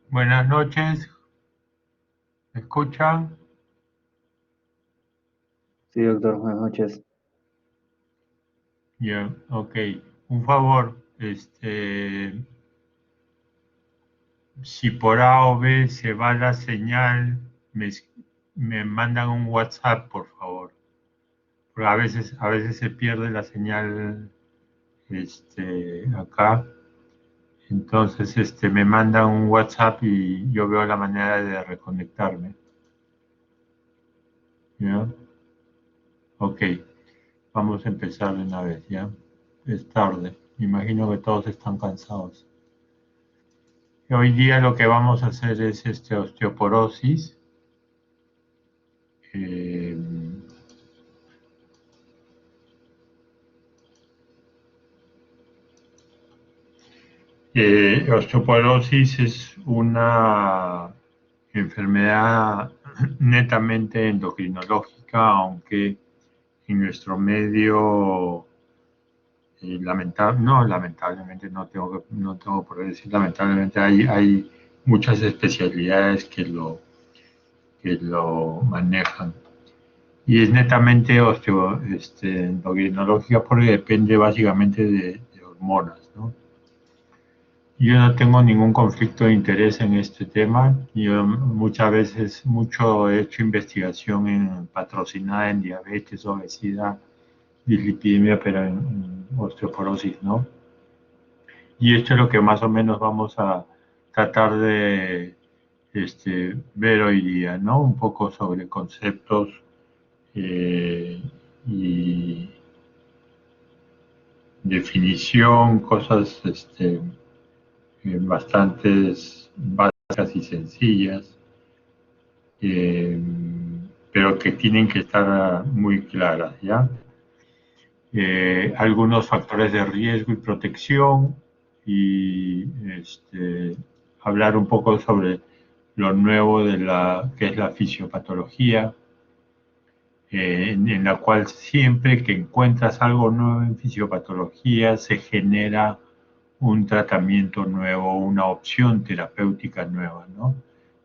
Buenas noches, ¿me escuchan? Sí, doctor, buenas noches. Bien, ok. Un favor, si por A o B se va la señal, me mandan un WhatsApp, por favor. Porque a veces se pierde la señal, acá. Entonces, me mandan un WhatsApp y yo veo la manera de reconectarme. ¿Ya? Ok, vamos a empezar de una vez, ¿ya? Es tarde. Me imagino que todos están cansados. Hoy día lo que vamos a hacer es osteoporosis. Eh, Osteoporosis es una enfermedad netamente endocrinológica, aunque en nuestro medio, lamentablemente no tengo por qué decir lamentablemente, hay muchas especialidades que lo manejan. Y es netamente endocrinológica porque depende básicamente de hormonas, ¿no? Yo no tengo ningún conflicto de interés en este tema. Yo muchas veces, he hecho investigación patrocinada en diabetes, obesidad, dislipidemia, pero en osteoporosis, ¿no? Y esto es lo que más o menos vamos a tratar de ver hoy día, ¿no? Un poco sobre conceptos eh, y definición, cosas bastante básicas y sencillas, eh, pero que tienen que estar muy claras, ¿ya? Algunos factores de riesgo y protección y hablar un poco sobre lo nuevo de que es la fisiopatología, en la cual siempre que encuentras algo nuevo en fisiopatología se genera un tratamiento nuevo, una opción terapéutica nueva, ¿no?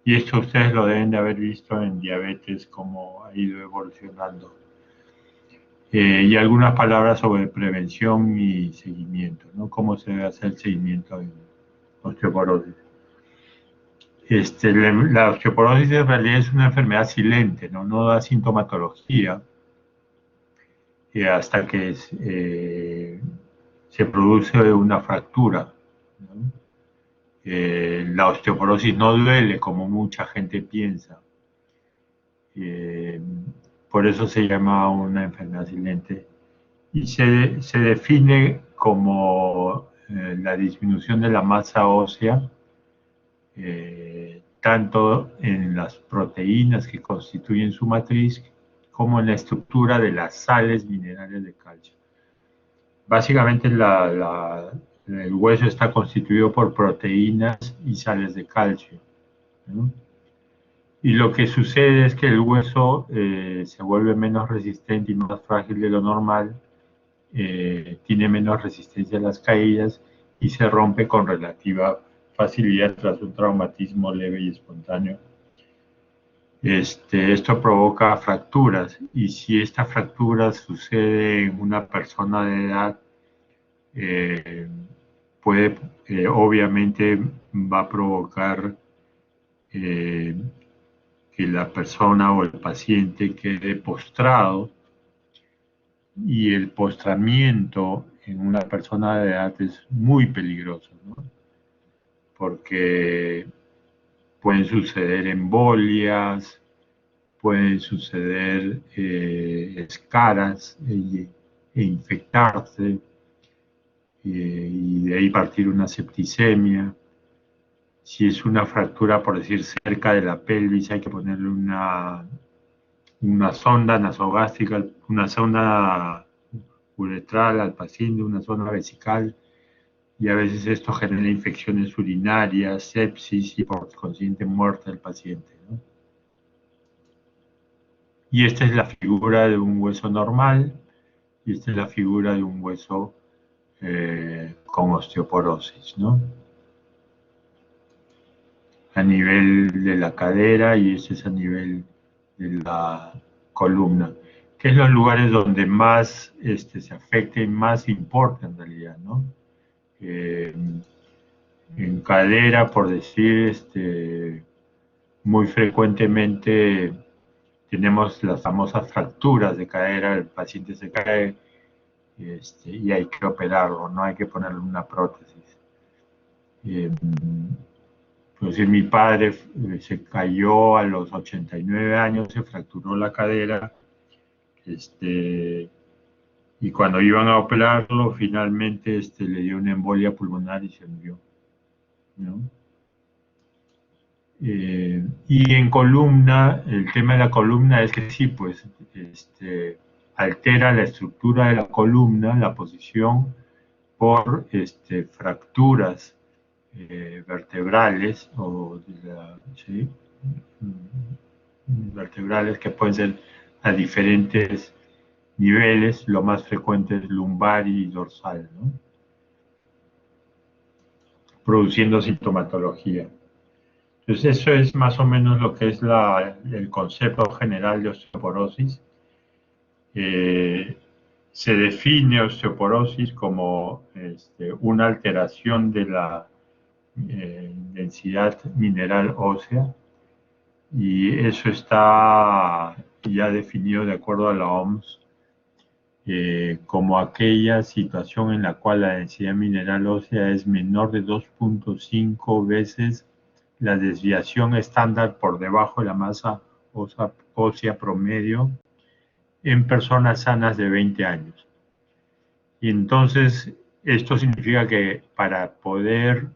Y esto ustedes lo deben de haber visto en diabetes, cómo ha ido evolucionando. Y algunas palabras sobre prevención y seguimiento, ¿no? Cómo se debe hacer el seguimiento en osteoporosis. La osteoporosis en realidad es una enfermedad silente, ¿no? No da sintomatología hasta que se produce una fractura, ¿no? La osteoporosis no duele como mucha gente piensa. Eh, por eso se llama una enfermedad silente. Y se define como la disminución de la masa ósea, tanto en las proteínas que constituyen su matriz, como en la estructura de las sales minerales de calcio. Básicamente el hueso está constituido por proteínas y sales de calcio, ¿no? Y lo que sucede es que el hueso se vuelve menos resistente y más frágil de lo normal, tiene menos resistencia a las caídas y se rompe con relativa facilidad tras un traumatismo leve y espontáneo. Esto provoca fracturas y si esta fractura sucede en una persona de edad, eh, obviamente va a provocar eh, que la persona o el paciente quede postrado, y el postramiento en una persona de edad es muy peligroso, ¿no? Porque pueden suceder embolias, pueden suceder escaras infectarse, y de ahí partir una septicemia. Si es una fractura, por decir, cerca de la pelvis, hay que ponerle una sonda nasogástrica, una sonda uretral al paciente, una sonda vesical, y a veces esto genera infecciones urinarias, sepsis y por consiguiente muerte del paciente, ¿no? Y esta es la figura de un hueso normal y esta es la figura de un hueso con osteoporosis, ¿no? a nivel de la cadera y este es a nivel de la columna, que es los lugares donde más se afecta y más importa en realidad, ¿no? En cadera, por decir, muy frecuentemente tenemos las famosas fracturas de cadera, el paciente se cae y hay que operarlo, no hay que ponerle una prótesis. Pues mi padre se cayó a los 89 años, se fracturó la cadera, y cuando iban a operarlo, finalmente le dio una embolia pulmonar y se murió, ¿no? Y en columna, el tema de la columna es que sí, pues altera la estructura de la columna, la posición, por fracturas vertebrales ¿sí? Vertebrales que pueden ser a diferentes niveles, lo más frecuente es lumbar y dorsal, ¿no? Produciendo sintomatología. Entonces eso es más o menos lo que es el concepto general de osteoporosis. Se define osteoporosis como una alteración de la densidad mineral ósea y eso está ya definido de acuerdo a la OMS como aquella situación en la cual la densidad mineral ósea es menor de 2.5 veces la desviación estándar por debajo de la masa ósea promedio en personas sanas de 20 años. Y entonces esto significa que para poder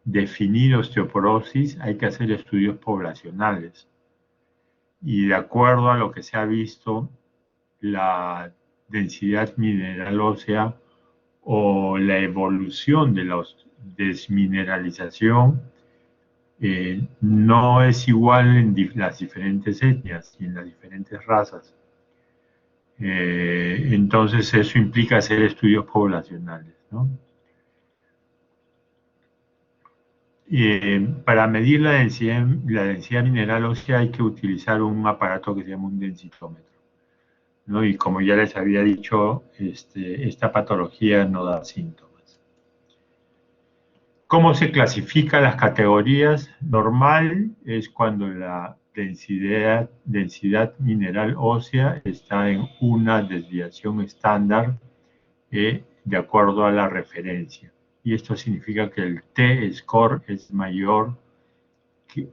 definir osteoporosis hay que hacer estudios poblacionales. Y de acuerdo a lo que se ha visto, la densidad mineral ósea o la evolución de la desmineralización no es igual en las diferentes etnias y en las diferentes razas. Entonces eso implica hacer estudios poblacionales, ¿no? Para medir la densidad mineral ósea hay que utilizar un aparato que se llama un densitómetro, ¿no? Y como ya les había dicho, esta patología no da síntomas. ¿Cómo se clasifican las categorías? Normal es cuando la densidad mineral ósea está en una desviación estándar de acuerdo a la referencia. Y esto significa que el T-score es mayor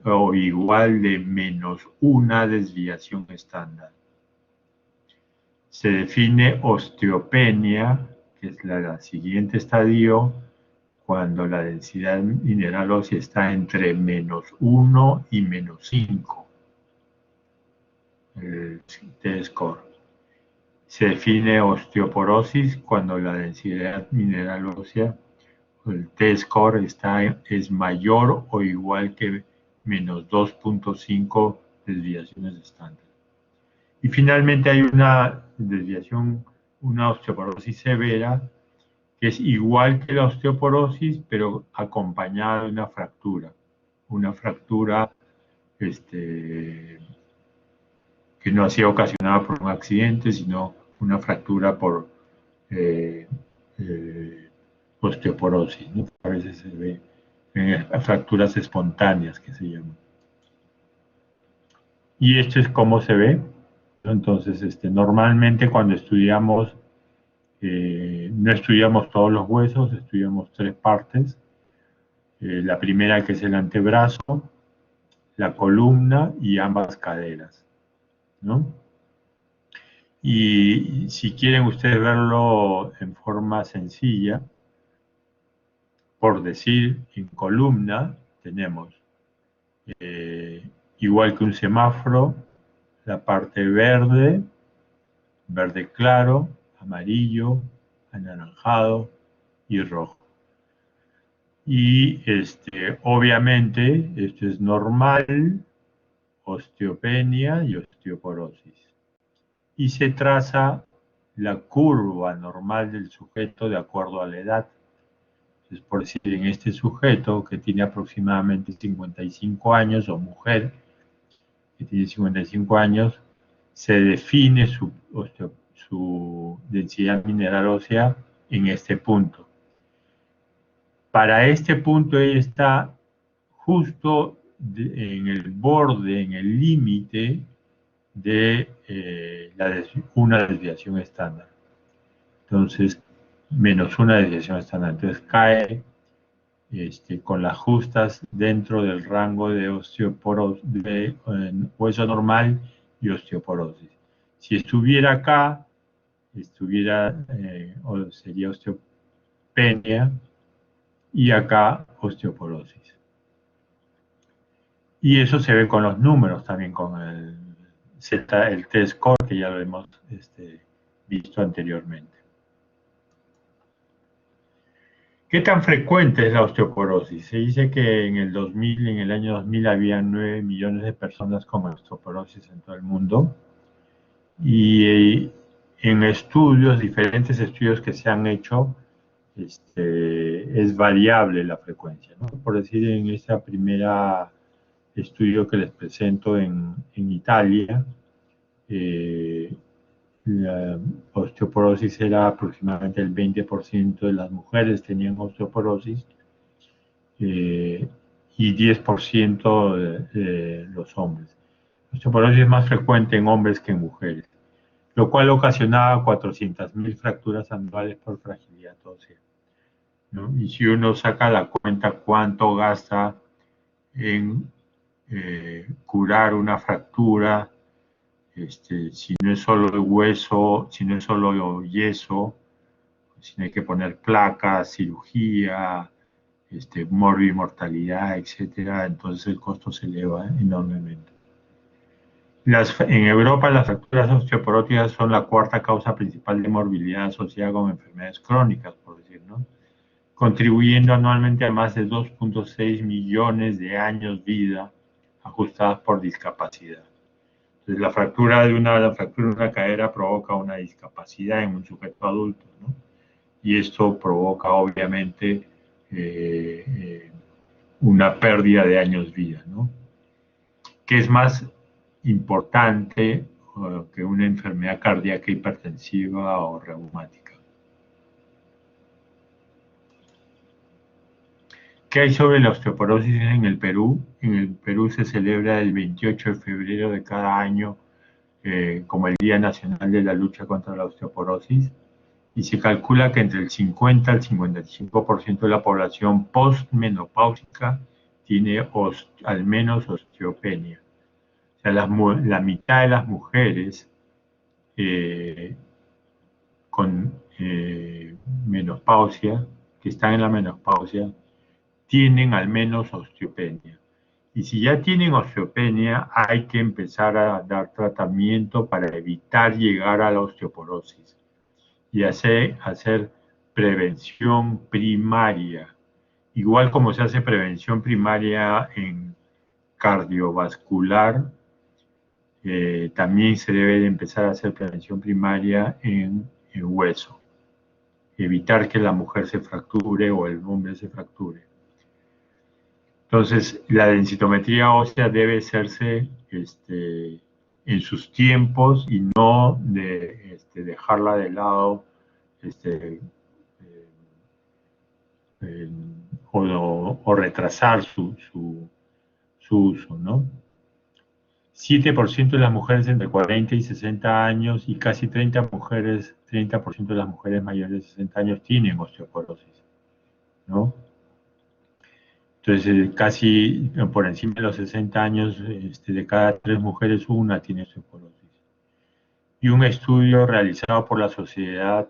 o igual de menos una desviación estándar. Se define osteopenia, que es la siguiente estadio, cuando la densidad mineral ósea está entre menos 1 y menos 5, el T-score. Se define osteoporosis cuando la densidad mineral ósea, el T-score es mayor o igual que menos 2.5 desviaciones estándar. Y finalmente hay una desviación, una osteoporosis severa, que es igual que la osteoporosis, pero acompañada de una fractura. Una fractura que no ha sido ocasionada por un accidente, sino una fractura por osteoporosis, ¿no? A veces se ve en fracturas espontáneas, que se llaman. Y esto es cómo se ve, ¿no? Entonces, normalmente cuando estudiamos, no estudiamos todos los huesos, estudiamos 3 partes. La primera, que es el antebrazo, la columna y ambas caderas, ¿no? Y si quieren ustedes verlo en forma sencilla, por decir, en columna tenemos, igual que un semáforo, la parte verde, verde claro, amarillo, anaranjado y rojo. Y obviamente esto es normal, osteopenia y osteoporosis. Y se traza la curva normal del sujeto de acuerdo a la edad. Es por decir, en este sujeto que tiene aproximadamente 55 años, o mujer que tiene 55 años, se define su densidad mineral ósea en este punto. Para este punto ella está justo en el borde, en el límite de una desviación estándar. Entonces, menos una desviación estándar. Entonces cae con las justas dentro del rango de osteoporosis, de hueso normal y osteoporosis. Si estuviera acá, sería osteopenia, y acá osteoporosis. Y eso se ve con los números también, con el T-score, que ya lo hemos visto anteriormente. ¿Qué tan frecuente es la osteoporosis? Se dice que en el año 2000 había 9 millones de personas con osteoporosis en todo el mundo. Y en diferentes estudios que se han hecho, es variable la frecuencia, ¿no? Por decir, en esta primera estudio que les presento en Italia, la osteoporosis era aproximadamente el 20% de las mujeres tenían osteoporosis, y 10% de los hombres. La osteoporosis es más frecuente en hombres que en mujeres, lo cual ocasionaba 400.000 fracturas anuales por fragilidad ósea, ¿no? Y si uno saca la cuenta cuánto gasta en curar una fractura, si no es solo el hueso, si no es solo yeso, si no hay que poner placas, cirugía, morbimortalidad, etcétera, entonces el costo se eleva enormemente. En Europa, las fracturas osteoporóticas son la cuarta causa principal de morbilidad asociada con enfermedades crónicas, por decir, ¿no? Contribuyendo anualmente a más de 2.6 millones de años vida ajustadas por discapacidad. Entonces, la fractura de una cadera provoca una discapacidad en un sujeto adulto, ¿no? Y esto provoca, obviamente, una pérdida de años vida, ¿no? ¿Qué es más importante que una enfermedad cardíaca hipertensiva o reumática? ¿Qué hay sobre la osteoporosis en el Perú? En el Perú se celebra el 28 de febrero de cada año como el Día Nacional de la Lucha contra la Osteoporosis, y se calcula que entre el 50 al 55% de la población postmenopáusica tiene al menos osteopenia. O sea, la mitad de las mujeres con menopausia, que están en la menopausia, tienen al menos osteopenia. Y si ya tienen osteopenia, hay que empezar a dar tratamiento para evitar llegar a la osteoporosis y hacer prevención primaria. Igual como se hace prevención primaria en cardiovascular, también se debe de empezar a hacer prevención primaria en hueso. Evitar que la mujer se fracture o el hombre se fracture. Entonces, la densitometría ósea debe hacerse en sus tiempos y no dejarla de lado o retrasar su uso, ¿no? 7% de las mujeres entre 40 y 60 años y casi 30% de las mujeres mayores de 60 años tienen osteoporosis, ¿no? Entonces, casi por encima de los 60 años, de cada 3 mujeres, una tiene osteoporosis. Y un estudio realizado por la Sociedad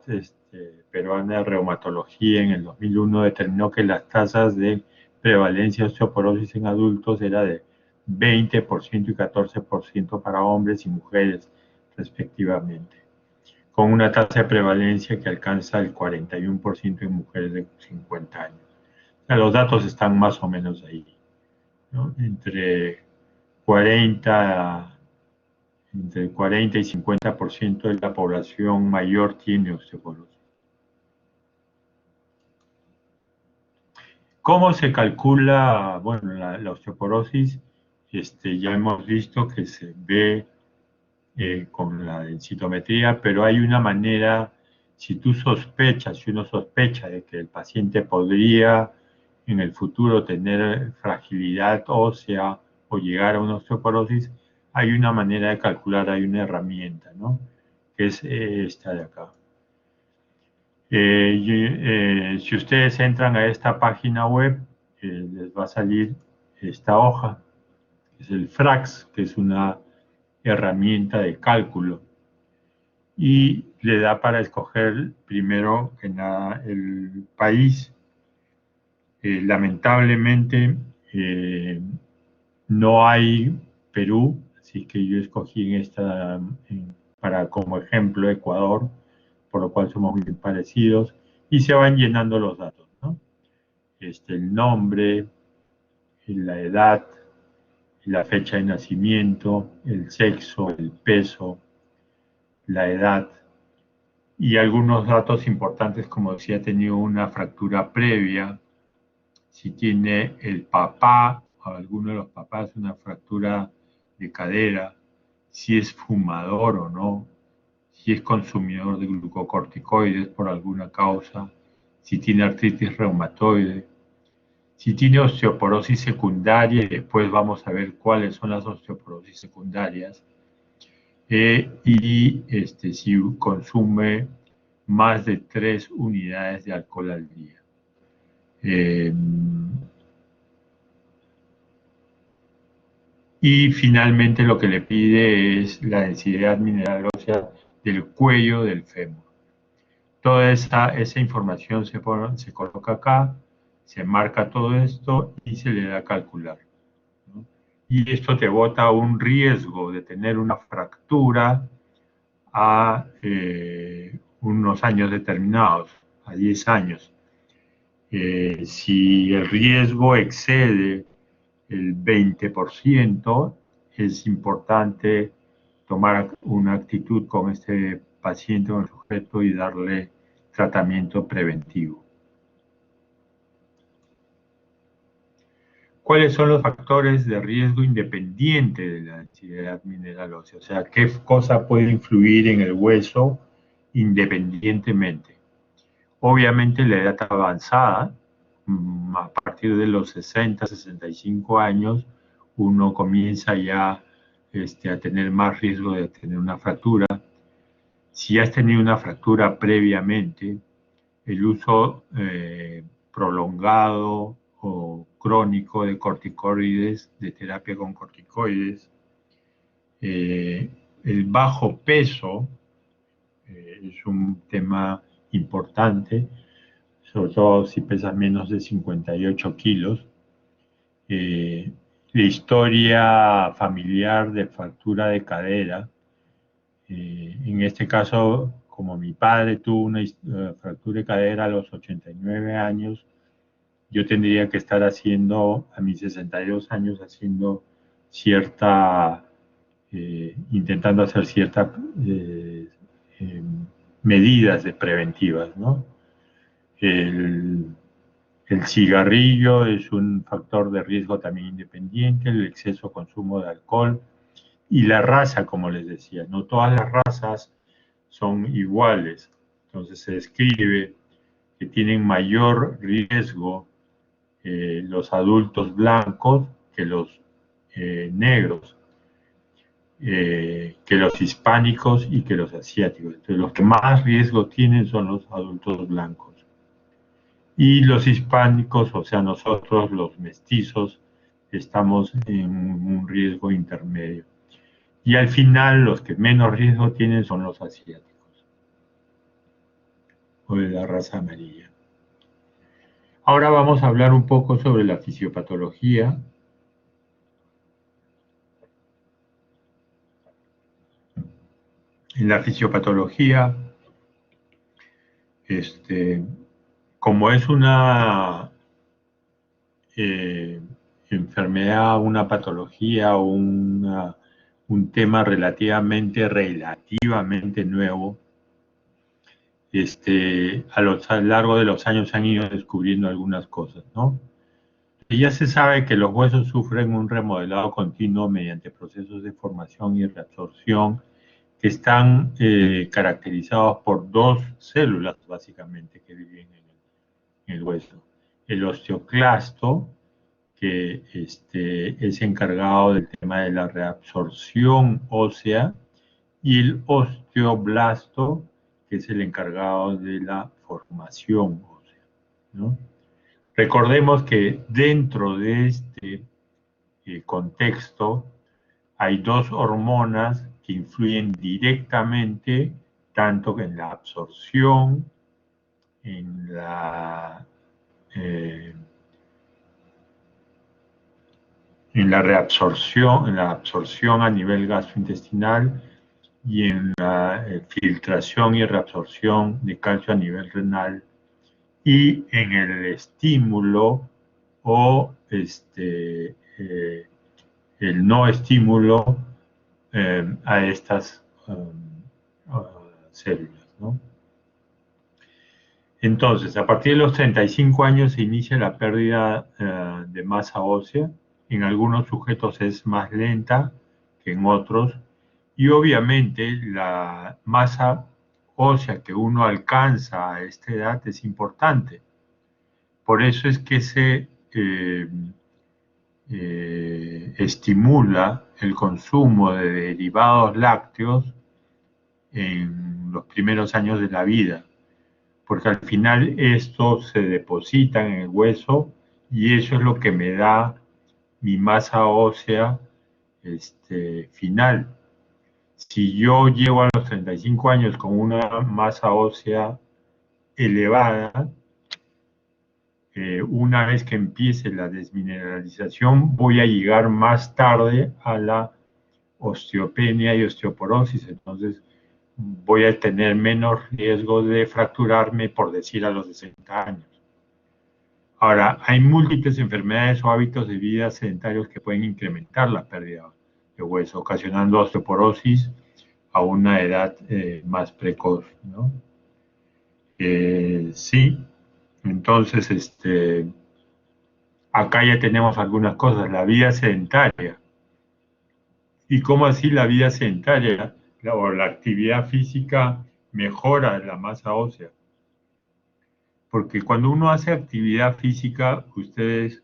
Peruana de Reumatología en el 2001 determinó que las tasas de prevalencia de osteoporosis en adultos era de 20% y 14% para hombres y mujeres, respectivamente, con una tasa de prevalencia que alcanza el 41% en mujeres de 50 años. Los datos están más o menos ahí, ¿no? Entre 40 y 50% de la población mayor tiene osteoporosis. ¿Cómo se calcula? Bueno, la osteoporosis, ya hemos visto que se ve con la densitometría, pero hay una manera, si tú sospechas, si uno sospecha de que el paciente podría en el futuro tener fragilidad ósea o llegar a una osteoporosis, hay una manera de calcular, hay una herramienta, ¿no? Que es esta de acá. Si ustedes entran a esta página web, les va a salir esta hoja, que es el FRAX, que es una herramienta de cálculo. Y le da para escoger primero que nada el país. Lamentablemente no hay Perú, así que yo escogí para como ejemplo Ecuador, por lo cual somos muy parecidos, y se van llenando los datos, ¿no? El nombre, la edad, la fecha de nacimiento, el sexo, el peso, la edad y algunos datos importantes como si ha tenido una fractura previa, si tiene el papá o alguno de los papás una fractura de cadera, si es fumador o no, si es consumidor de glucocorticoides por alguna causa, si tiene artritis reumatoide, si tiene osteoporosis secundaria, y después vamos a ver cuáles son las osteoporosis secundarias, si consume más de 3 unidades de alcohol al día. Y finalmente lo que le pide es la densidad mineral ósea del cuello del fémur. Toda esa información se coloca acá, se marca todo esto y se le da a calcular, ¿no? Y esto te bota un riesgo de tener una fractura a unos años determinados, a 10 años. Si el riesgo excede el 20%, es importante tomar una actitud con este paciente o el sujeto y darle tratamiento preventivo. ¿Cuáles son los factores de riesgo independiente de la densidad mineral ósea? O sea, ¿qué cosa puede influir en el hueso independientemente? Obviamente la edad avanzada, a partir de los 60, 65 años, uno comienza ya a tener más riesgo de tener una fractura. Si has tenido una fractura previamente, el uso prolongado o crónico de corticoides, de terapia con corticoides, el bajo peso es un tema importante, sobre todo si pesas menos de 58 kilos. La historia familiar de fractura de cadera, en este caso, como mi padre tuvo una fractura de cadera a los 89 años, yo tendría que estar haciendo, a mis 62 años, haciendo intentando hacer ciertas medidas preventivas, ¿no? El cigarrillo es un factor de riesgo también independiente, el exceso consumo de alcohol y la raza, como les decía, no todas las razas son iguales. Entonces se describe que tienen mayor riesgo los adultos blancos que los negros, que los hispánicos y que los asiáticos. Entonces los que más riesgo tienen son los adultos blancos. Y los hispánicos, o sea, nosotros los mestizos, estamos en un riesgo intermedio. Y al final, los que menos riesgo tienen son los asiáticos, o de la raza amarilla. Ahora vamos a hablar un poco sobre la fisiopatología. En la fisiopatología, como es una enfermedad, una patología o un tema relativamente nuevo, a lo largo de los años se han ido descubriendo algunas cosas, ¿no? Ya se sabe que los huesos sufren un remodelado continuo mediante procesos de formación y reabsorción que están caracterizados por dos células, básicamente, que viven en el hueso. El osteoclasto, que es encargado del tema de la reabsorción ósea, y el osteoblasto, que es el encargado de la formación ósea, ¿no? Recordemos que dentro de este contexto hay dos hormonas que influyen directamente tanto en la absorción, en eh, en la absorción a nivel gastrointestinal y en la filtración y reabsorción de calcio a nivel renal y en el estímulo o el no estímulo a estas células, ¿no? Entonces, a partir de los 35 años se inicia la pérdida de masa ósea. En algunos sujetos es más lenta que en otros. Y obviamente la masa ósea que uno alcanza a esta edad es importante. Por eso es que se estimula el consumo de derivados lácteos en los primeros años de la vida, porque al final esto se deposita en el hueso y eso es lo que me da mi masa ósea final. Si yo llego a los 35 años con una masa ósea elevada, una vez que empiece la desmineralización, voy a llegar más tarde a la osteopenia y osteoporosis. Entonces, voy a tener menos riesgo de fracturarme, por decir, a los 60 años. Ahora, hay múltiples enfermedades o hábitos de vida sedentarios que pueden incrementar la pérdida de hueso, ocasionando osteoporosis a una edad más precoz, ¿no? Sí, entonces, acá ya tenemos algunas cosas. La vida sedentaria. ¿Y cómo así la vida sedentaria o la actividad física mejora la masa ósea? Porque cuando uno hace actividad física, ustedes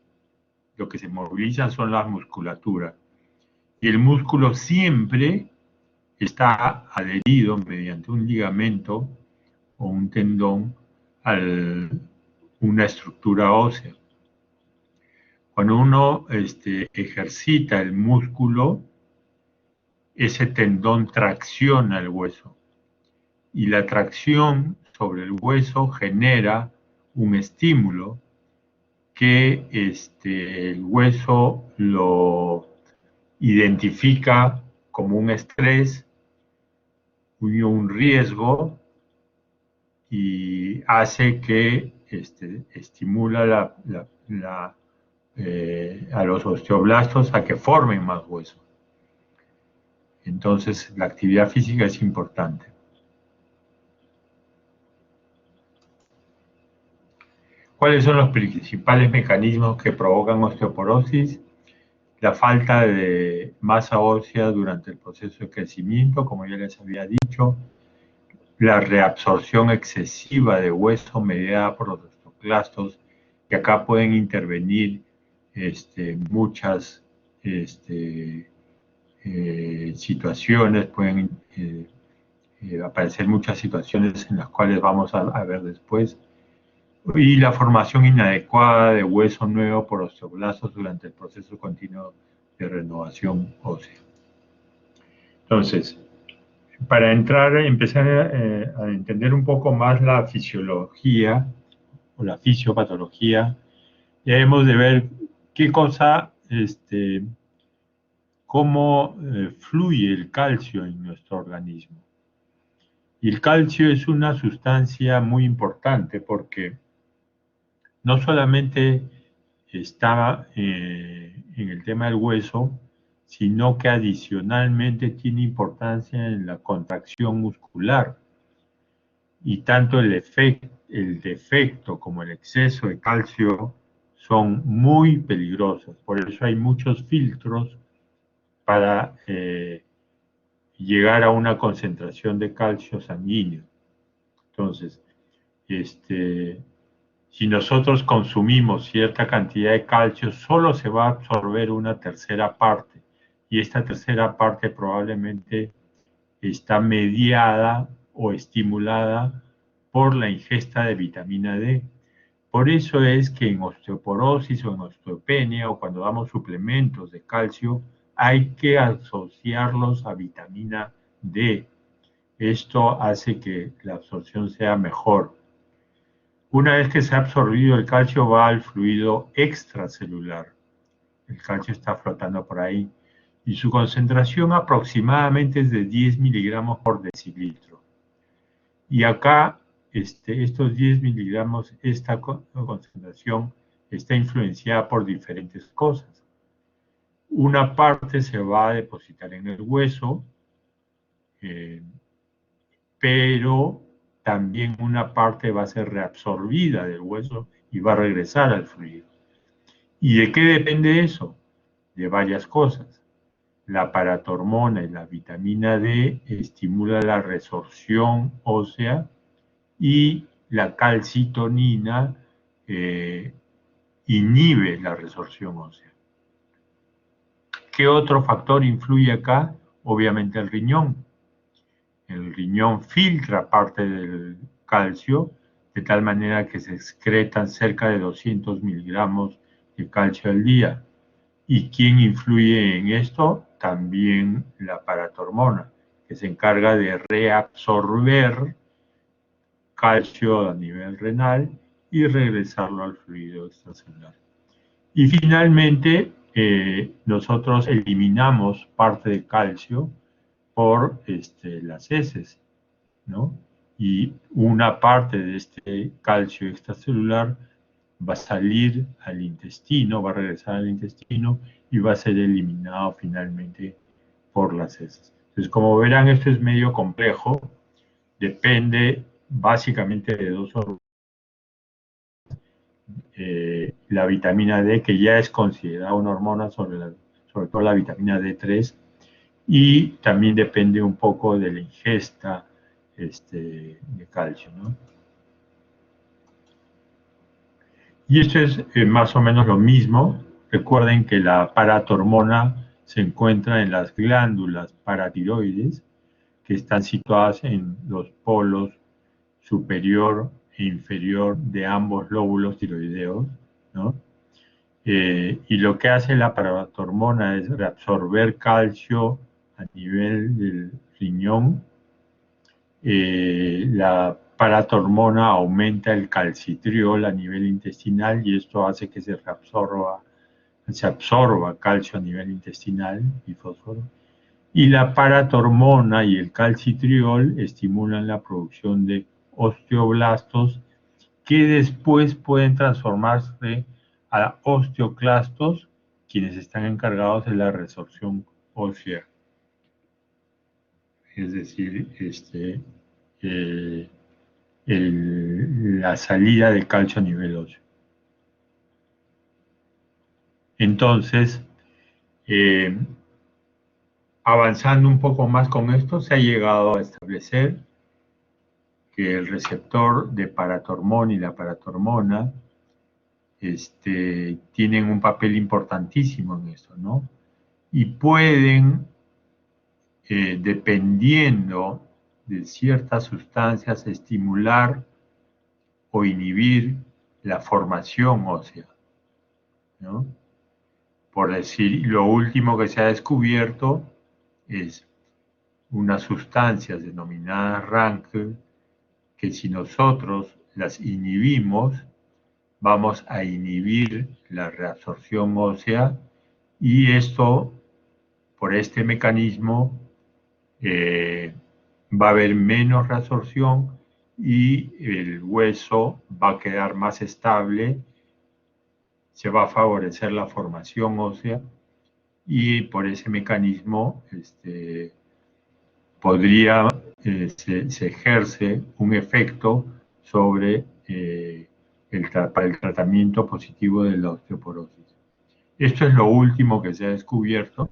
lo que se movilizan son las musculaturas. Y el músculo siempre está adherido mediante un ligamento o un tendón a una estructura ósea. Cuando uno ejercita el músculo, ese tendón tracciona el hueso y la tracción sobre el hueso genera un estímulo que el hueso lo identifica como un estrés, un riesgo y hace que estimula a los osteoblastos a que formen más hueso. Entonces, la actividad física es importante. ¿Cuáles son los principales mecanismos que provocan osteoporosis? La falta de masa ósea durante el proceso de crecimiento, como ya les había dicho, la reabsorción excesiva de hueso mediada por los osteoclastos, que acá pueden intervenir muchas situaciones, pueden aparecer muchas situaciones en las cuales vamos a ver después, y la formación inadecuada de hueso nuevo por osteoblastos durante el proceso continuo de renovación ósea. Entonces, para empezar a entender un poco más la fisiología o la fisiopatología, ya hemos de ver qué cosa, cómo fluye el calcio en nuestro organismo. Y el calcio es una sustancia muy importante porque no solamente está en el tema del hueso, sino que adicionalmente tiene importancia en la contracción muscular. Y tanto el defecto como el exceso de calcio son muy peligrosas. Por eso hay muchos filtros para llegar a una concentración de calcio sanguíneo. Entonces, si nosotros consumimos cierta cantidad de calcio, solo se va a absorber una tercera parte. Y esta tercera parte probablemente está mediada o estimulada por la ingesta de vitamina D. Por eso es que en osteoporosis o en osteopenia o cuando damos suplementos de calcio, hay que asociarlos a vitamina D. Esto hace que la absorción sea mejor. Una vez que se ha absorbido el calcio, va al fluido extracelular. El calcio está flotando por ahí y su concentración aproximadamente es de 10 miligramos por decilitro. Y acá, estos 10 miligramos, esta concentración está influenciada por diferentes cosas. Una parte se va a depositar en el hueso, pero también una parte va a ser reabsorbida del hueso y va a regresar al fluido. ¿Y de qué depende eso? De varias cosas. La paratormona y la vitamina D estimulan la resorción ósea y la calcitonina inhibe la resorción ósea. ¿Qué otro factor influye acá? Obviamente el riñón. El riñón filtra parte del calcio de tal manera que se excretan cerca de 200 miligramos de calcio al día. ¿Y quién influye en esto? También la paratormona, que se encarga de reabsorber calcio a nivel renal y regresarlo al fluido extracelular. Y finalmente, nosotros eliminamos parte de calcio por las heces, ¿no? Y una parte de este calcio extracelular va a salir al intestino, va a regresar al intestino y va a ser eliminado finalmente por las heces. Entonces, como verán, esto es medio complejo, depende básicamente de dos hormonas. La vitamina D, que ya es considerada una hormona, sobre todo la vitamina D3, y también depende un poco de la ingesta de calcio, ¿no? Y esto es más o menos lo mismo. Recuerden que la paratormona se encuentra en las glándulas paratiroides, que están situadas en los polos superior e inferior de ambos lóbulos tiroideos, ¿no? Y lo que hace la paratormona es reabsorber calcio a nivel del riñón. La paratormona aumenta el calcitriol a nivel intestinal y esto hace que se absorba calcio a nivel intestinal y fósforo. Y la paratormona y el calcitriol estimulan la producción de osteoblastos que después pueden transformarse a osteoclastos, quienes están encargados de la resorción ósea. Es decir, la salida de calcio a nivel óseo. Entonces, avanzando un poco más con esto, se ha llegado a establecer que el receptor de paratormona y la paratormona tienen un papel importantísimo en esto, ¿no? Y pueden, dependiendo de ciertas sustancias, estimular o inhibir la formación ósea, ¿no? Por decir, lo último que se ha descubierto es unas sustancias denominadas RANKL, que si nosotros las inhibimos, vamos a inhibir la reabsorción ósea y esto, por este mecanismo, va a haber menos reabsorción y el hueso va a quedar más estable, se va a favorecer la formación ósea y por ese mecanismo se ejerce un efecto sobre para el tratamiento positivo de la osteoporosis. Esto es lo último que se ha descubierto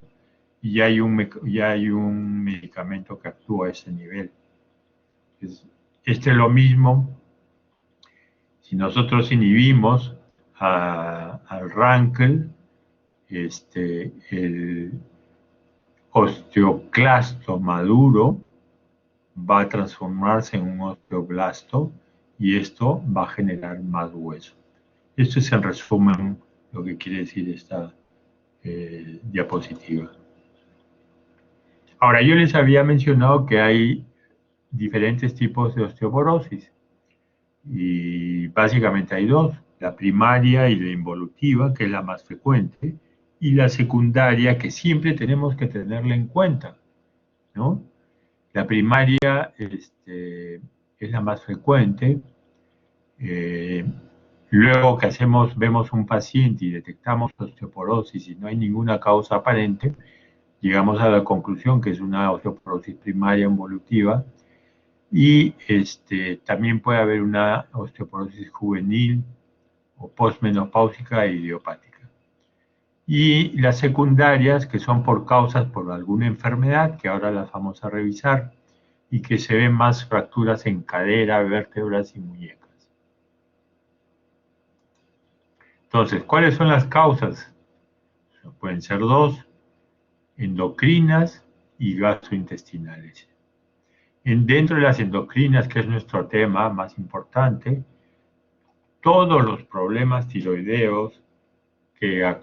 y ya hay un medicamento que actúa a ese nivel. Este es lo mismo. Si nosotros inhibimos al RANKL, el osteoclasto maduro va a transformarse en un osteoblasto y esto va a generar más hueso. Esto es en resumen lo que quiere decir esta diapositiva. Ahora, yo les había mencionado que hay diferentes tipos de osteoporosis y básicamente hay dos, la primaria y la involutiva, que es la más frecuente, y la secundaria, que siempre tenemos que tenerla en cuenta, ¿no? La primaria es la más frecuente. Luego que vemos un paciente y detectamos osteoporosis y no hay ninguna causa aparente, llegamos a la conclusión que es una osteoporosis primaria involutiva y también puede haber una osteoporosis juvenil o postmenopáusica e idiopática. Y las secundarias, que son por causas por alguna enfermedad, que ahora las vamos a revisar, y que se ven más fracturas en cadera, vértebras y muñecas. Entonces, ¿cuáles son las causas? Pueden ser dos, endocrinas y gastrointestinales. Dentro de las endocrinas, que es nuestro tema más importante, todos los problemas tiroideos que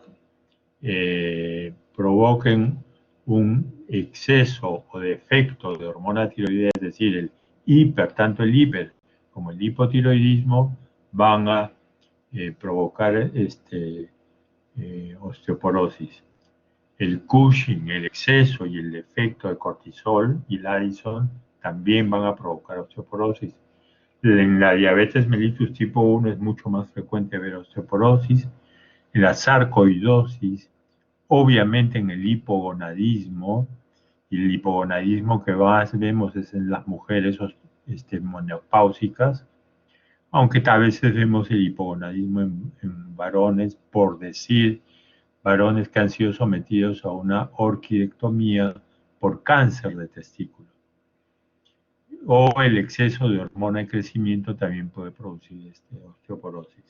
provoquen un exceso o defecto de hormona tiroidea, es decir, tanto el hiper como el hipotiroidismo, van a provocar osteoporosis. El Cushing, el exceso y el defecto de cortisol y el Addison también van a provocar osteoporosis. En la diabetes mellitus tipo 1 es mucho más frecuente ver osteoporosis. En la sarcoidosis, obviamente en el hipogonadismo, y el hipogonadismo que más vemos es en las mujeres menopáusicas, aunque a veces vemos el hipogonadismo en varones, por decir, varones que han sido sometidos a una orquidectomía por cáncer de testículo. O el exceso de hormona de crecimiento también puede producir osteoporosis.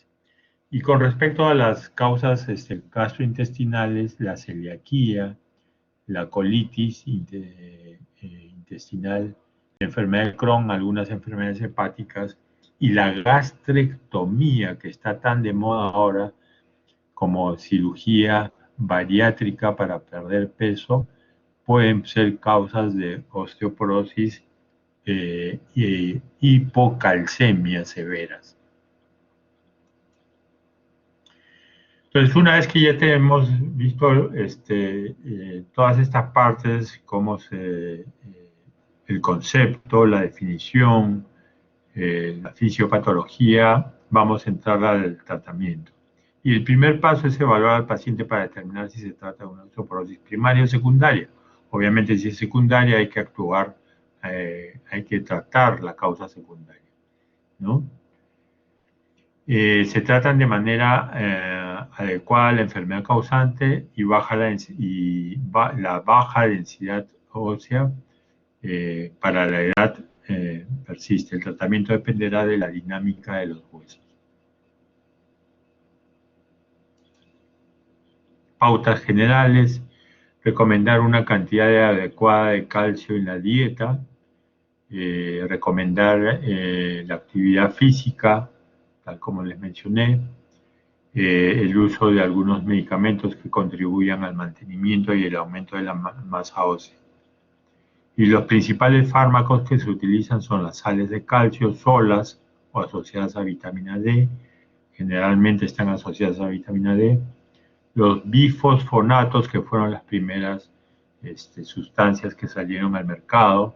Y con respecto a las causas gastrointestinales, la celiaquía, la colitis intestinal, la enfermedad de Crohn, algunas enfermedades hepáticas y la gastrectomía, que está tan de moda ahora como cirugía bariátrica para perder peso, pueden ser causas de osteoporosis y hipocalcemia severas. Entonces, una vez que ya tenemos visto todas estas partes, como el concepto, la definición, la fisiopatología, vamos a entrar al tratamiento. Y el primer paso es evaluar al paciente para determinar si se trata de una osteoporosis primaria o secundaria. Obviamente, si es secundaria, hay que actuar, hay que tratar la causa secundaria, ¿no? Se tratan de manera adecuada la enfermedad causante y la baja densidad ósea para la edad persiste. El tratamiento dependerá de la dinámica de los huesos. Pautas generales: recomendar una cantidad adecuada de calcio en la dieta, recomendar la actividad física, tal como les mencioné, el uso de algunos medicamentos que contribuyan al mantenimiento y el aumento de la masa ósea. Y los principales fármacos que se utilizan son las sales de calcio solas o asociadas a vitamina D, generalmente están asociadas a vitamina D, los bifosfonatos, que fueron las primeras sustancias que salieron al mercado,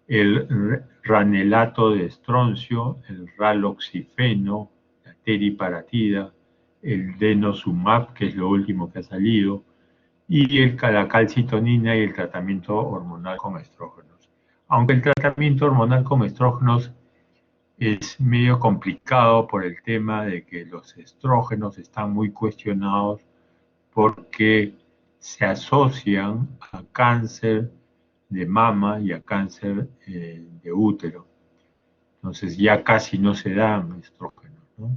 el ranelato de estroncio, el raloxifeno, la teriparatida, el denosumab, que es lo último que ha salido, y la calcitonina y el tratamiento hormonal con estrógenos. Aunque el tratamiento hormonal con estrógenos es medio complicado por el tema de que los estrógenos están muy cuestionados porque se asocian a cáncer de mama y a cáncer de útero. Entonces ya casi no se dan estrógenos, ¿no?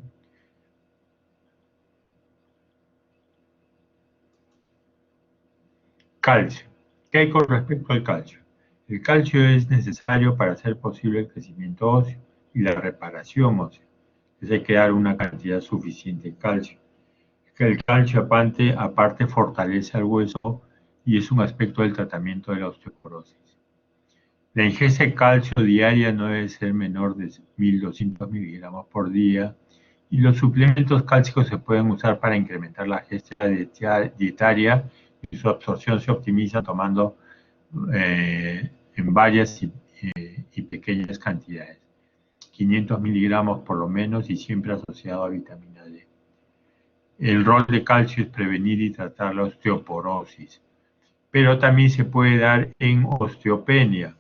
Calcio. ¿Qué hay con respecto al calcio? El calcio es necesario para hacer posible el crecimiento óseo y la reparación ósea. Entonces hay que dar una cantidad suficiente de calcio. El calcio aparte fortalece al hueso y es un aspecto del tratamiento de la osteoporosis. La ingesta de calcio diaria no debe ser menor de 1.200 miligramos por día y los suplementos cálcicos se pueden usar para incrementar la ingesta dietaria y su absorción se optimiza tomando en varias y pequeñas cantidades. 500 miligramos por lo menos y siempre asociado a vitamina D. El rol de calcio es prevenir y tratar la osteoporosis, pero también se puede dar en osteopenia.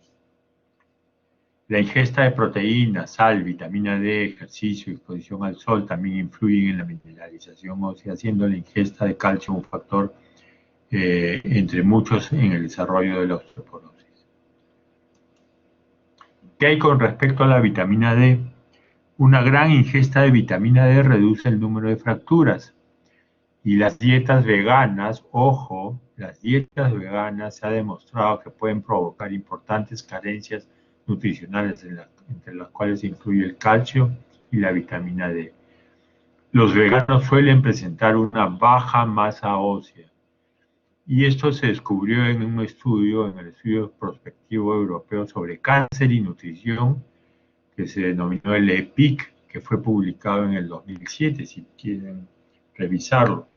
La ingesta de proteínas, sal, vitamina D, ejercicio y exposición al sol también influyen en la mineralización ósea, haciendo la ingesta de calcio un factor entre muchos en el desarrollo de la osteoporosis. ¿Qué hay con respecto a la vitamina D? Una gran ingesta de vitamina D reduce el número de fracturas. Y las dietas veganas, ojo, las dietas veganas se ha demostrado que pueden provocar importantes carencias nutricionales entre las cuales se incluye el calcio y la vitamina D. Los veganos suelen presentar una baja masa ósea y esto se descubrió en un estudio, en el estudio prospectivo europeo sobre cáncer y nutrición que se denominó el EPIC, que fue publicado en el 2007, si quieren revisarlo.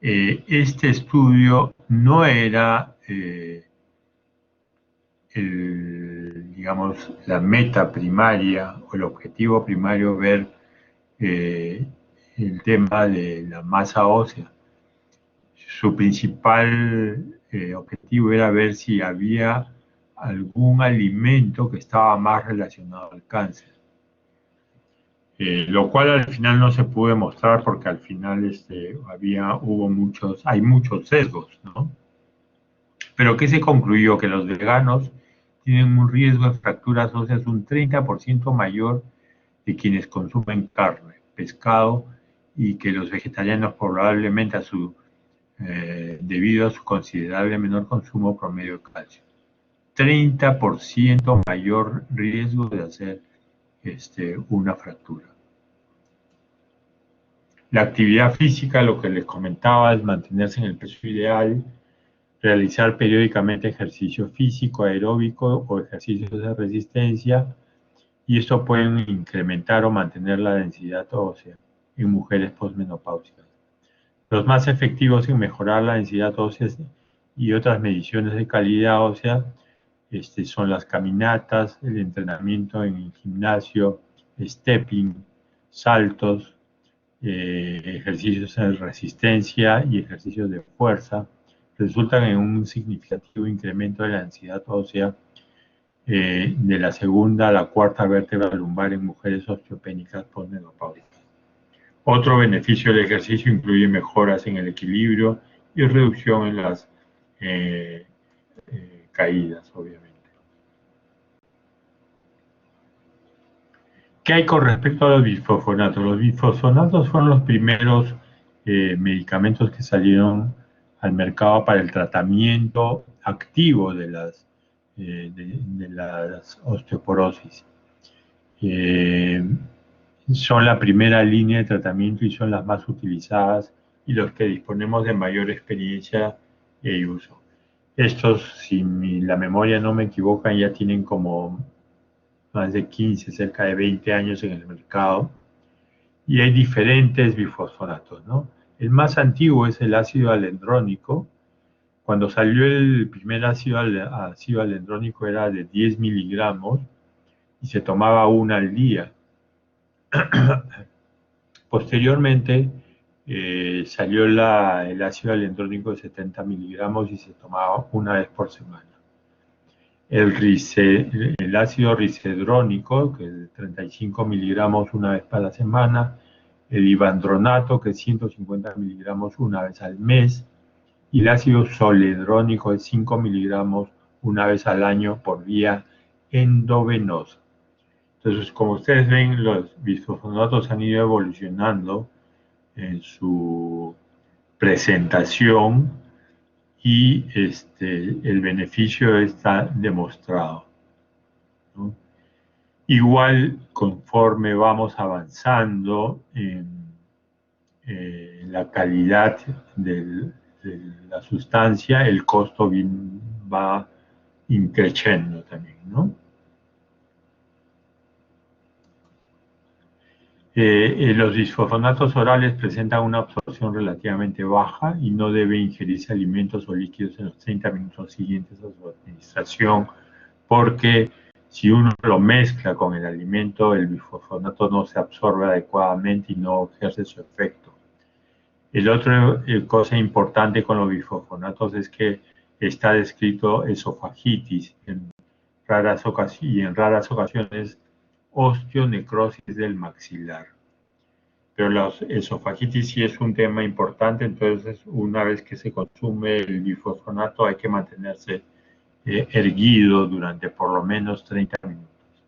Este estudio no era, digamos, la meta primaria o el objetivo primario ver el tema de la masa ósea. Su principal objetivo era ver si había algún alimento que estaba más relacionado al cáncer. Lo cual al final no se pudo demostrar porque al final hay muchos sesgos, ¿no? Pero ¿qué se concluyó? Que los veganos tienen un riesgo de fracturas óseas un 30% mayor de quienes consumen carne, pescado, y que los vegetarianos probablemente debido a su considerable menor consumo promedio de calcio. 30% mayor riesgo de hacer una fractura. La actividad física, lo que les comentaba, es mantenerse en el peso ideal, realizar periódicamente ejercicio físico, aeróbico o ejercicios de resistencia, y esto puede incrementar o mantener la densidad ósea en mujeres posmenopáusicas. Los más efectivos en mejorar la densidad ósea y otras mediciones de calidad ósea son las caminatas, el entrenamiento en el gimnasio, stepping, saltos, ejercicios de resistencia y ejercicios de fuerza, resultan en un significativo incremento de la densidad ósea de la segunda a la cuarta vértebra lumbar en mujeres osteopénicas posmenopáusicas. Otro beneficio del ejercicio incluye mejoras en el equilibrio y reducción en las caídas, obviamente. ¿Qué hay con respecto a los bisfosfonatos? Los bisfosfonatos fueron los primeros medicamentos que salieron al mercado para el tratamiento activo de las osteoporosis. Son la primera línea de tratamiento y son las más utilizadas y los que disponemos de mayor experiencia y uso. Estos, si la memoria no me equivoca, ya tienen como más de 15, cerca de 20 años en el mercado, y hay diferentes bifosfonatos, ¿no? El más antiguo es el ácido alendrónico. Cuando salió el primer ácido alendrónico era de 10 miligramos y se tomaba una al día. Posteriormente salió el ácido alendrónico de 70 miligramos y se tomaba una vez por semana. el ácido risedrónico, que es 35 miligramos una vez para la semana, el ivandronato, que es 150 miligramos una vez al mes, y el ácido zoledrónico de 5 miligramos una vez al año por vía endovenosa. Entonces, como ustedes ven, los bisfosfonatos han ido evolucionando en su presentación y el beneficio está demostrado, ¿no? Igual, conforme vamos avanzando en la calidad de la sustancia, el costo va increciendo también, ¿no? Los bisfosfonatos orales presentan una absorción relativamente baja y no debe ingerirse alimentos o líquidos en los 30 minutos siguientes a su administración, porque si uno lo mezcla con el alimento, el bisfosfonato no se absorbe adecuadamente y no ejerce su efecto. El otro cosa importante con los bisfosfonatos es que está descrito esofagitis y en raras ocasiones osteonecrosis del maxilar. Pero la esofagitis sí es un tema importante, entonces una vez que se consume el bifosfonato hay que mantenerse erguido durante por lo menos 30 minutos.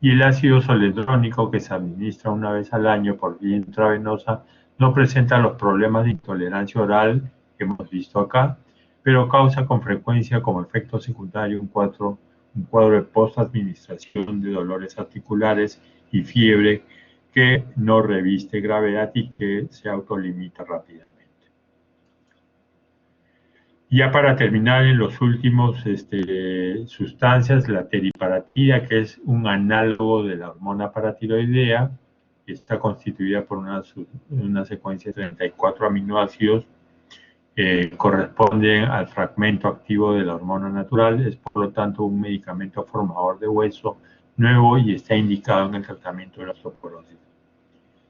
Y el ácido zoledrónico, que se administra una vez al año por vía intravenosa, no presenta los problemas de intolerancia oral que hemos visto acá, pero causa con frecuencia como efecto secundario un cuadro de post-administración de dolores articulares y fiebre que no reviste gravedad y que se autolimita rápidamente. Ya para terminar, en los últimos sustancias, la teriparatida, que es un análogo de la hormona paratiroidea, está constituida por una secuencia de 34 aminoácidos, corresponden al fragmento activo de la hormona natural, es por lo tanto un medicamento formador de hueso nuevo y está indicado en el tratamiento de la osteoporosis.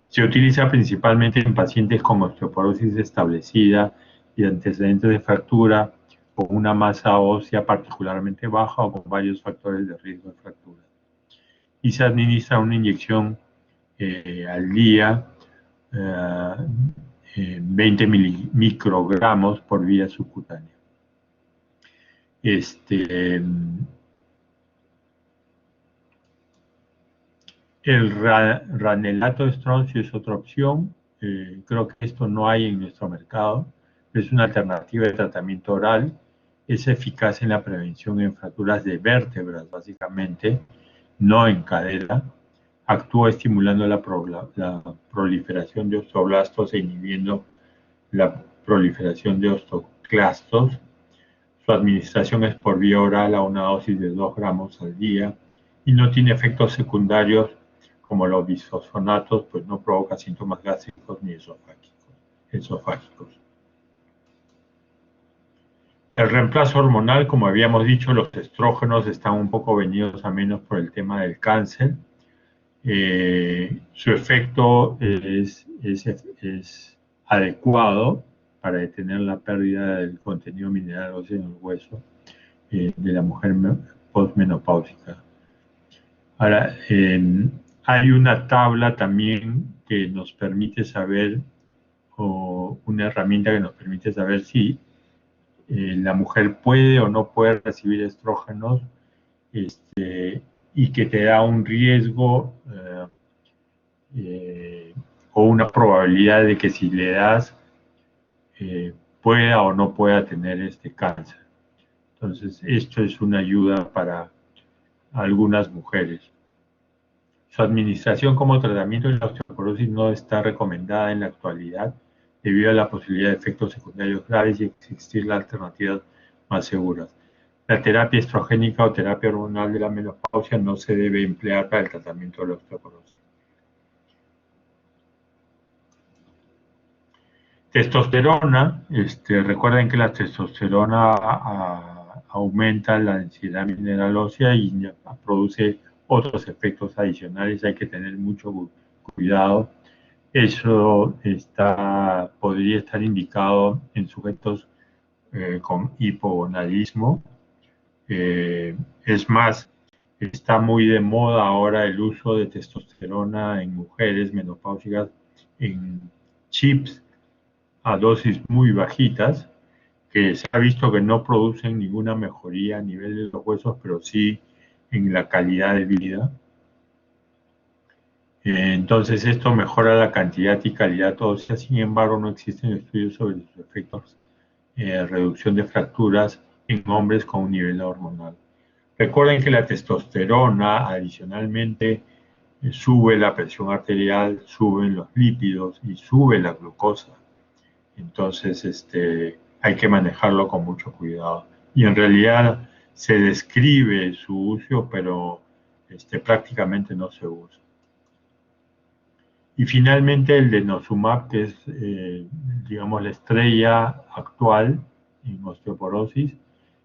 Se utiliza principalmente en pacientes con osteoporosis establecida y antecedentes de fractura, con una masa ósea particularmente baja o con varios factores de riesgo de fractura. Y se administra una inyección al día, 20 microgramos por vía subcutánea. El ranelato de estroncio es otra opción. Creo que esto no hay en nuestro mercado. Es una alternativa de tratamiento oral. Es eficaz en la prevención en fracturas de vértebras, básicamente, no en cadera. Actúa estimulando la proliferación de osteoblastos e inhibiendo la proliferación de osteoclastos. Su administración es por vía oral a una dosis de 2 gramos al día y no tiene efectos secundarios como los bisfosfonatos, pues no provoca síntomas gástricos ni esofágicos. El reemplazo hormonal, como habíamos dicho, los estrógenos están un poco venidos a menos por el tema del cáncer. Su efecto es adecuado para detener la pérdida del contenido mineral óseo en el hueso de la mujer postmenopáusica. Ahora, hay una tabla también que nos permite saber, o una herramienta que nos permite saber si la mujer puede o no puede recibir estrógenos, y que te da un riesgo o una probabilidad de que si le das pueda o no pueda tener este cáncer. Entonces, esto es una ayuda para algunas mujeres. Su administración como tratamiento de la osteoporosis no está recomendada en la actualidad debido a la posibilidad de efectos secundarios graves y existir las alternativas más seguras. La terapia estrogénica o terapia hormonal de la menopausia no se debe emplear para el tratamiento de la osteoporosis. Testosterona, recuerden que la testosterona aumenta la densidad mineral ósea y produce otros efectos adicionales, hay que tener mucho cuidado. Eso podría estar indicado en sujetos con hipogonadismo, Es más, está muy de moda ahora el uso de testosterona en mujeres menopáusicas en chips a dosis muy bajitas, que se ha visto que no producen ninguna mejoría a nivel de los huesos, pero sí en la calidad de vida. Entonces esto mejora la cantidad y calidad ósea, sin embargo no existen estudios sobre sus efectos reducción de fracturas en hombres con un nivel hormonal. Recuerden que la testosterona adicionalmente sube la presión arterial, suben los lípidos y sube la glucosa. Entonces hay que manejarlo con mucho cuidado. Y en realidad se describe su uso, pero prácticamente no se usa. Y finalmente el denosumab, que es, digamos, la estrella actual en osteoporosis,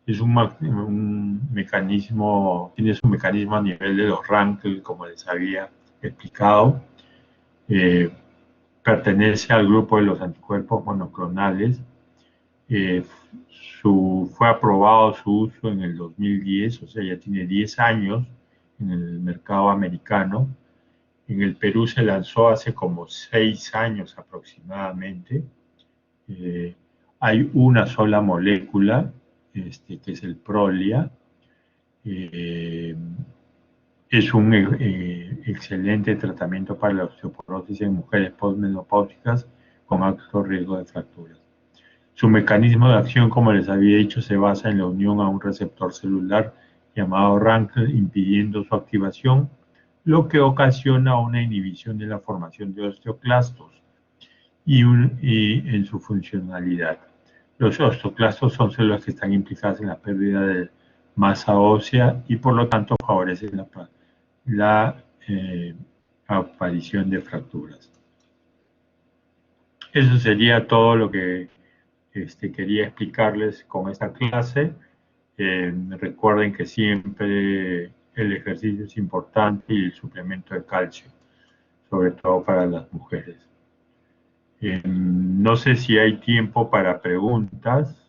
es un mecanismo, tiene su mecanismo a nivel de los Rankel, como les había explicado. Pertenece al grupo de los anticuerpos monoclonales. Fue aprobado su uso en el 2010, o sea, ya tiene 10 años en el mercado americano. En el Perú se lanzó hace como 6 años aproximadamente. Hay una sola molécula, que es el Prolia. Es un excelente tratamiento para la osteoporosis en mujeres postmenopáusicas con alto riesgo de fracturas. Su mecanismo de acción, como les había dicho, se basa en la unión a un receptor celular llamado Rankel, impidiendo su activación, lo que ocasiona una inhibición de la formación de osteoclastos y en su funcionalidad. Los osteoclastos son células que están implicadas en la pérdida de masa ósea y por lo tanto favorecen la aparición de fracturas. Eso sería todo lo que quería explicarles con esta clase. Recuerden que siempre el ejercicio es importante y el suplemento de calcio, sobre todo para las mujeres. No sé si hay tiempo para preguntas.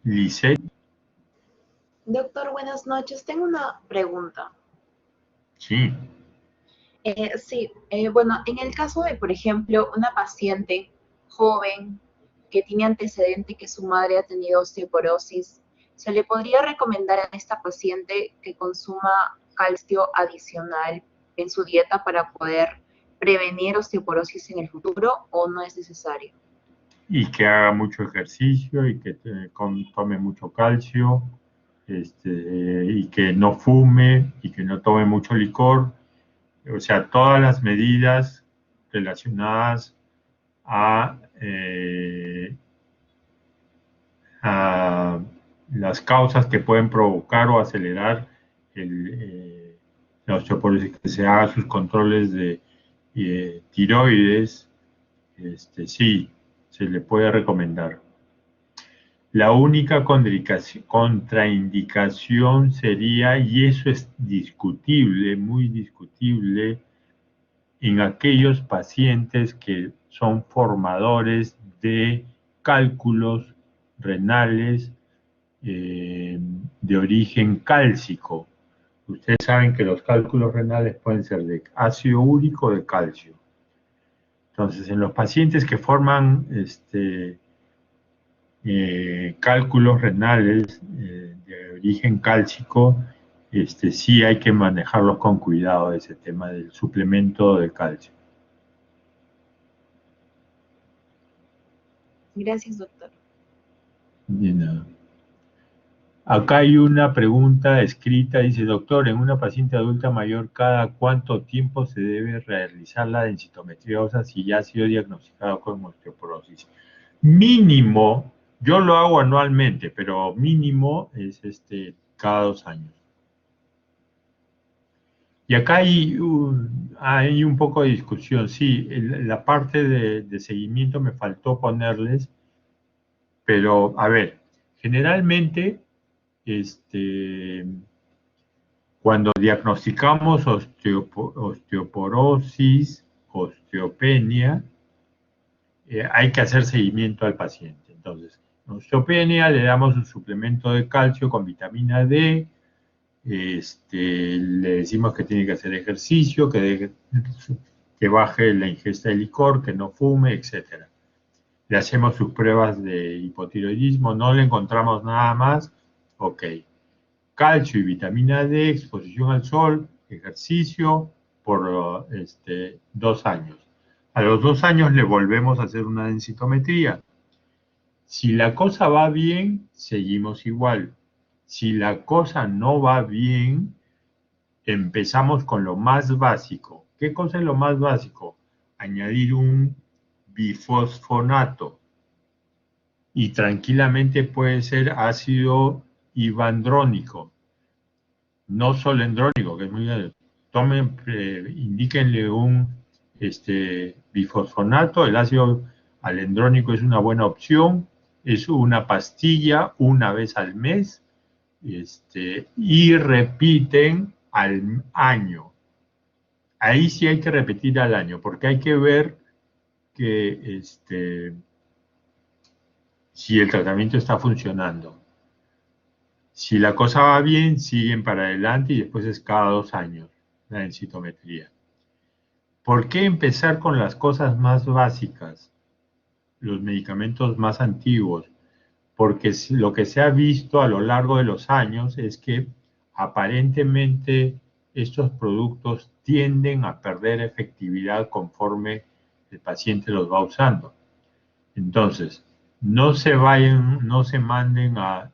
Lisette. Doctor, buenas noches. Tengo una pregunta. Sí. Sí, bueno, en el caso de, por ejemplo, una paciente joven que tiene antecedente que su madre ha tenido osteoporosis, ¿se le podría recomendar a esta paciente que consuma calcio adicional en su dieta para poder prevenir osteoporosis en el futuro o no es necesario? Y que haga mucho ejercicio y que tome mucho calcio, y que no fume y que no tome mucho licor. O sea, todas las medidas relacionadas a las causas que pueden provocar o acelerar la osteoporosis, que se haga sus controles de tiroides, sí, se le puede recomendar. La única contraindicación sería, y eso es discutible, muy discutible, en aquellos pacientes que son formadores de cálculos renales de origen cálcico. Ustedes saben que los cálculos renales pueden ser de ácido úrico o de calcio. Entonces, en los pacientes que forman cálculos renales de origen cálcico, sí hay que manejarlos con cuidado, ese tema del suplemento de calcio. Gracias, doctor. De nada. Acá hay una pregunta escrita, dice, doctor, en una paciente adulta mayor, ¿cada cuánto tiempo se debe realizar la densitometría ósea si ya ha sido diagnosticado con osteoporosis? Mínimo, yo lo hago anualmente, pero mínimo es cada 2 años. Y acá hay un poco de discusión. Sí, la parte de seguimiento me faltó ponerles, pero a ver, generalmente cuando diagnosticamos osteoporosis, osteopenia, hay que hacer seguimiento al paciente. Entonces, en osteopenia le damos un suplemento de calcio con vitamina D, le decimos que tiene que hacer ejercicio, que baje la ingesta de licor, que no fume, etc. Le hacemos sus pruebas de hipotiroidismo, no le encontramos nada más, ok. Calcio y vitamina D, exposición al sol, ejercicio por 2 años. A los 2 años le volvemos a hacer una densitometría. Si la cosa va bien, seguimos igual. Si la cosa no va bien, empezamos con lo más básico. ¿Qué cosa es lo más básico? Añadir un bifosfonato. Y tranquilamente puede ser ácido ibandrónico, no solendrónico, que es muy bien. Tomen, indíquenle un bifosfonato. El ácido alendrónico es una buena opción. Es una pastilla una vez al mes. Y repiten al año. Ahí sí hay que repetir al año, porque hay que ver que si el tratamiento está funcionando. Si la cosa va bien, siguen para adelante y después es cada 2 años la densitometría. ¿Por qué empezar con las cosas más básicas? Los medicamentos más antiguos. Porque lo que se ha visto a lo largo de los años es que aparentemente estos productos tienden a perder efectividad conforme el paciente los va usando. Entonces, no se manden a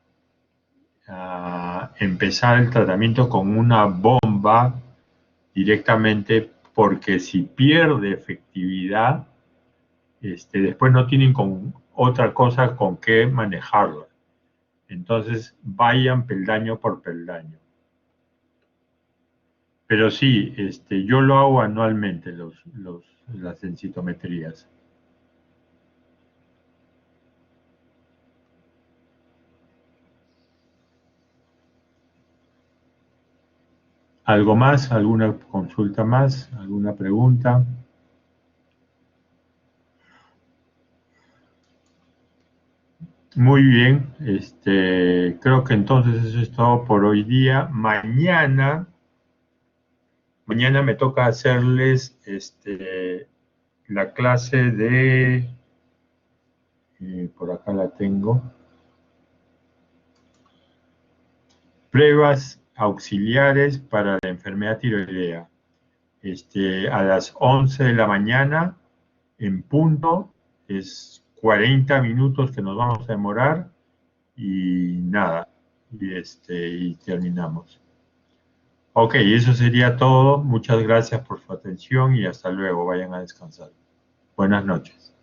empezar el tratamiento con una bomba directamente, porque si pierde efectividad, después no tienen con otra cosa con qué manejarlo. Entonces, vayan peldaño por peldaño. Pero sí, yo lo hago anualmente, las densitometrías. ¿Algo más? ¿Alguna consulta más? ¿Alguna pregunta? Muy bien, creo que entonces eso es todo por hoy día. Mañana me toca hacerles la clase de, por acá la tengo, pruebas auxiliares para la enfermedad tiroidea. A las 11 de la mañana, en punto, es 40 minutos que nos vamos a demorar y nada, y terminamos. Ok, eso sería todo. Muchas gracias por su atención y hasta luego. Vayan a descansar. Buenas noches.